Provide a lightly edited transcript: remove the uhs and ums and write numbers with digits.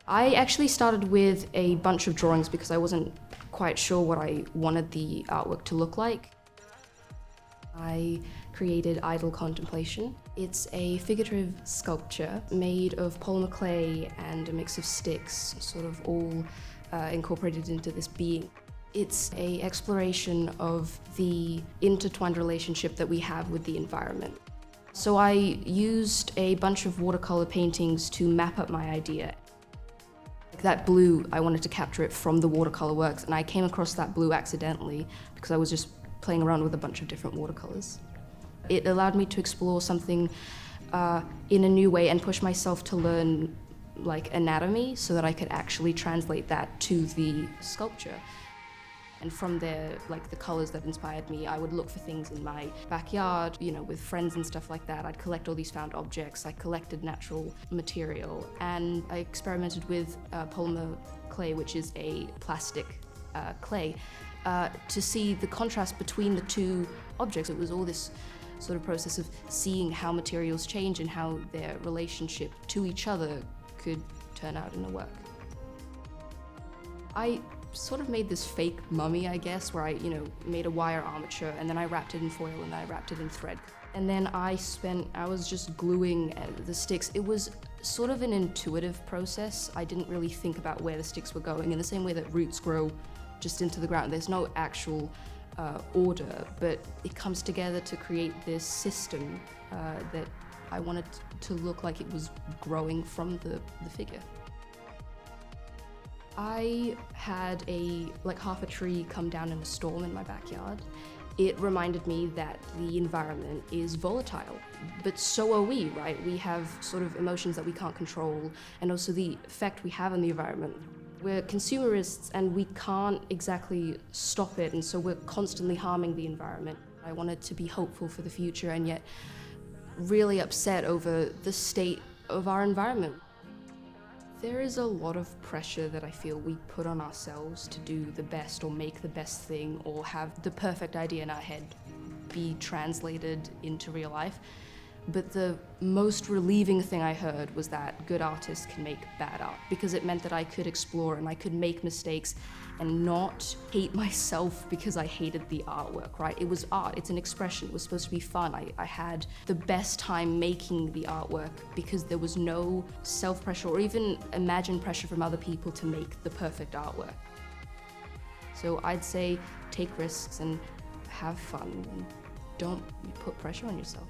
I actually started with a bunch of drawings because I wasn't quite sure what I wanted the artwork to look like. I created Idle Contemplation. It's a figurative sculpture made of polymer clay and a mix of sticks, sort of all incorporated into this being. It's an exploration of the intertwined relationship that we have with the environment. So I used a bunch of watercolor paintings to map up my idea. That blue, I wanted to capture it from the watercolor works, and I came across that blue accidentally because I was just playing around with a bunch of different watercolors. It allowed me to explore something in a new way and push myself to learn like anatomy so that I could actually translate that to the sculpture. And from there, like the colors that inspired me, I would look for things in my backyard, with friends and stuff like that. I'd collect all these found objects. I collected natural material, and I experimented with polymer clay, which is a plastic clay, to see the contrast between the two objects. It was all this sort of process of seeing how materials change and how their relationship to each other could turn out in a work. I sort of made this fake mummy, I guess, where I, made a wire armature, and then I wrapped it in foil and I wrapped it in thread. And then I was just gluing the sticks. It was sort of an intuitive process. I didn't really think about where the sticks were going in the same way that roots grow just into the ground. There's no actual order, but it comes together to create this system that I wanted to look like it was growing from the figure. I had half a tree come down in a storm in my backyard. It reminded me that the environment is volatile, but so are we, right? We have sort of emotions that we can't control, and also the effect we have on the environment. We're consumerists and we can't exactly stop it, and so we're constantly harming the environment. I wanted to be hopeful for the future and yet really upset over the state of our environment. There is a lot of pressure that I feel we put on ourselves to do the best or make the best thing or have the perfect idea in our head be translated into real life. But the most relieving thing I heard was that good artists can make bad art, because it meant that I could explore and I could make mistakes and not hate myself because I hated the artwork, right? It was art, it's an expression, it was supposed to be fun. I had the best time making the artwork because there was no self-pressure or even imagined pressure from other people to make the perfect artwork. So I'd say take risks and have fun and don't put pressure on yourself.